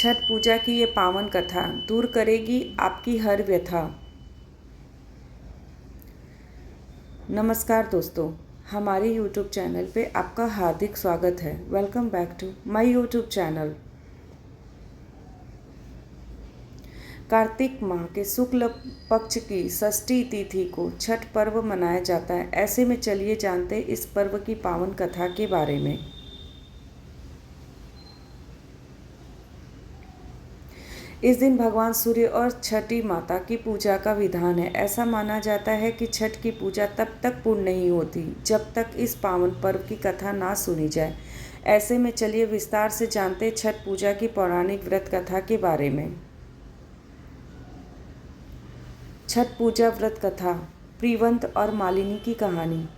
छठ पूजा की ये पावन कथा दूर करेगी आपकी हर व्यथा। नमस्कार दोस्तों, हमारे YouTube चैनल पे आपका हार्दिक स्वागत है। Welcome back to my YouTube channel. Kartik माह के शुक्ल पक्ष की षष्ठी तिथि को छठ पर्व मनाया जाता है। ऐसे में चलिए जानते हैं इस पर्व की पावन कथा के बारे में। इस दिन भगवान सूर्य और छठी माता की पूजा का विधान है। ऐसा माना जाता है कि छठ की पूजा तब तक पूर्ण नहीं होती जब तक इस पावन पर्व की कथा ना सुनी जाए। ऐसे में चलिए विस्तार से जानते छठ पूजा की पौराणिक व्रत कथा के बारे में। छठ पूजा व्रत कथा, प्रीवंत और मालिनी की कहानी।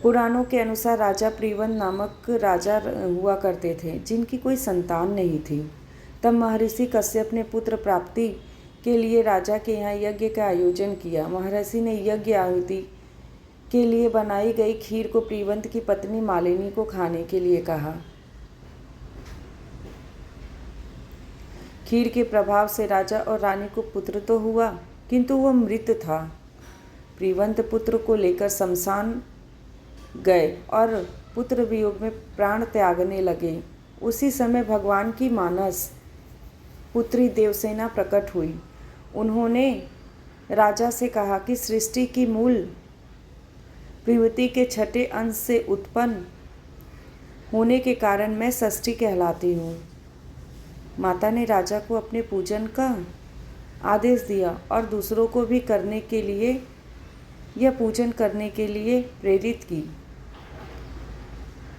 पुराणों के अनुसार राजा प्रीवंत नामक राजा हुआ करते थे जिनकी कोई संतान नहीं थी। तब महर्षि कश्यप ने पुत्र प्राप्ति के लिए राजा के यहाँ यज्ञ का आयोजन किया। महर्षि ने यज्ञ आहुति के लिए बनाई गई खीर को प्रीवंत की पत्नी मालिनी को खाने के लिए कहा। खीर के प्रभाव से राजा और रानी को पुत्र तो हुआ, किंतु वह मृत था। प्रीवंत पुत्र को लेकर शमशान गए और पुत्र वियोग में प्राण त्यागने लगे। उसी समय भगवान की मानस पुत्री देवसेना प्रकट हुई। उन्होंने राजा से कहा कि सृष्टि की मूल प्रवृत्ति के छठे अंश से उत्पन्न होने के कारण मैं षष्ठी कहलाती हूँ। माता ने राजा को अपने पूजन का आदेश दिया और दूसरों को भी करने के लिए यह पूजन करने के लिए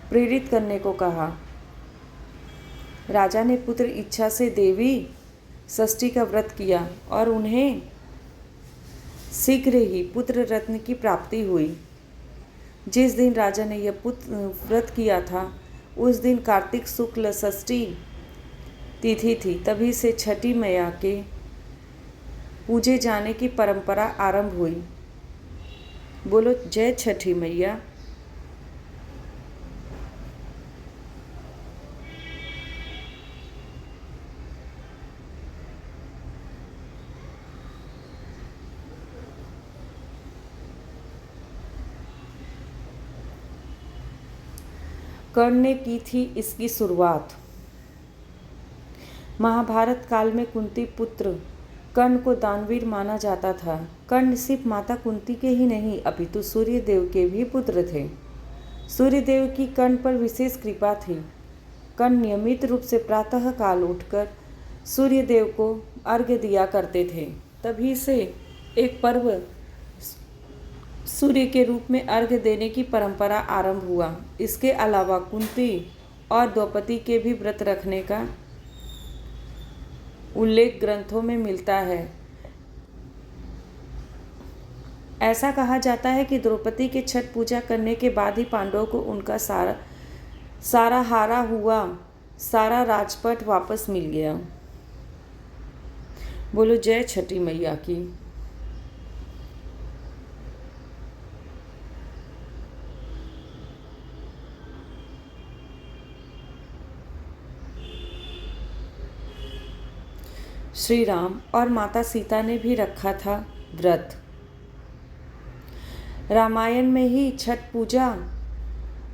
प्रेरित करने को कहा। राजा ने पुत्र इच्छा से देवी षष्ठी का व्रत किया और उन्हें शीघ्र ही पुत्र रत्न की प्राप्ति हुई। जिस दिन राजा ने यह व्रत किया था उस दिन कार्तिक शुक्ल षष्ठी तिथि थी। तभी से छठी मैया के पूजे जाने की परंपरा आरंभ हुई। बोलो जय छठी मैया। कर्ण ने की थी इसकी शुरुआत। महाभारत काल में कुंती पुत्र कर्ण को दानवीर माना जाता था। कर्ण सिर्फ माता कुंती के ही नहीं अपितु सूर्य देव के भी पुत्र थे। सूर्य देव की कर्ण पर विशेष कृपा थी। कर्ण नियमित रूप से प्रातः काल उठकर सूर्य देव को अर्घ्य दिया करते थे। तभी से एक पर्व सूर्य के रूप में अर्घ्य देने की परंपरा आरंभ हुआ। इसके अलावा कुंती और द्रौपदी के भी व्रत रखने का उल्लेख ग्रंथों में मिलता है। ऐसा कहा जाता है कि द्रौपदी के छठ पूजा करने के बाद ही पांडवों को उनका सारा हारा हुआ सारा राजपट वापस मिल गया। बोलो जय छठी मैया की। श्री राम और माता सीता ने भी रखा था व्रत। रामायण में ही छठ पूजा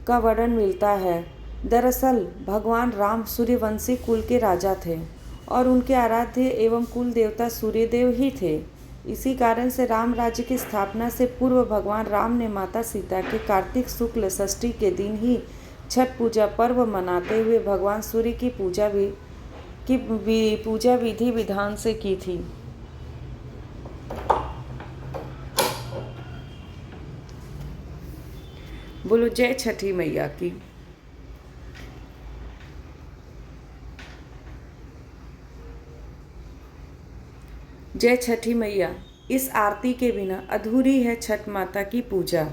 का वर्णन मिलता है। दरअसल भगवान राम सूर्यवंशी कुल के राजा थे और उनके आराध्य एवं कुल देवता सूर्यदेव ही थे। इसी कारण से राम राज्य की स्थापना से पूर्व भगवान राम ने माता सीता के कार्तिक शुक्ल षष्ठी के दिन ही छठ पूजा पर्व मनाते हुए भगवान सूर्य की पूजा विधि विधान से की थी। बोलो जय छठी मैया की। जय छठी मैया। इस आरती के बिना अधूरी है छठ माता की पूजा।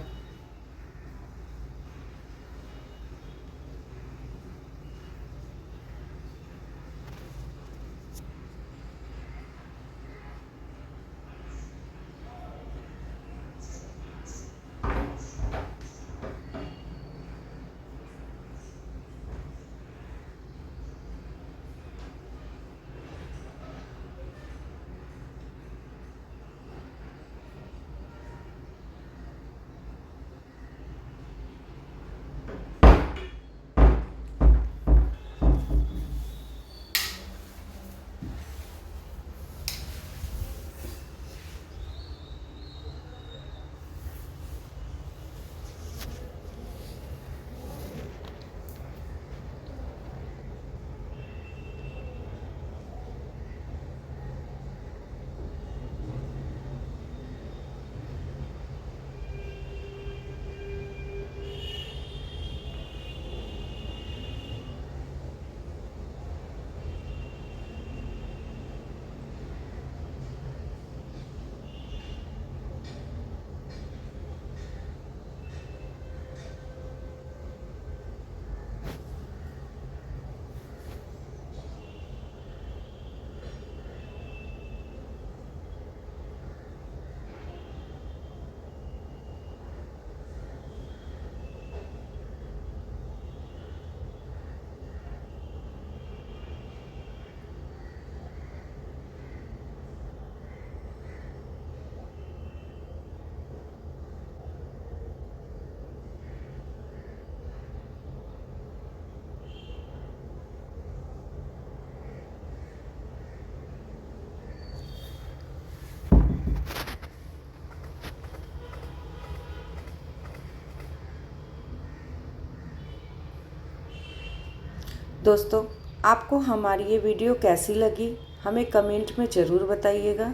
दोस्तों, आपको हमारी ये वीडियो कैसी लगी हमें कमेंट में ज़रूर बताइएगा।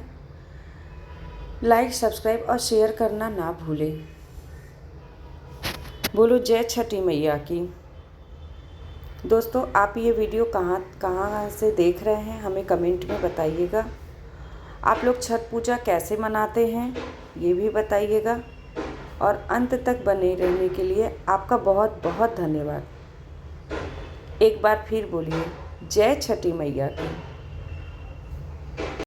लाइक, सब्सक्राइब और शेयर करना ना भूलें। बोलो जय छठी मैया की। दोस्तों, आप ये वीडियो कहाँ से देख रहे हैं हमें कमेंट में बताइएगा। आप लोग छठ पूजा कैसे मनाते हैं ये भी बताइएगा। और अंत तक बने रहने के लिए आपका बहुत बहुत धन्यवाद। एक बार फिर बोलिए जय छठी मैया की।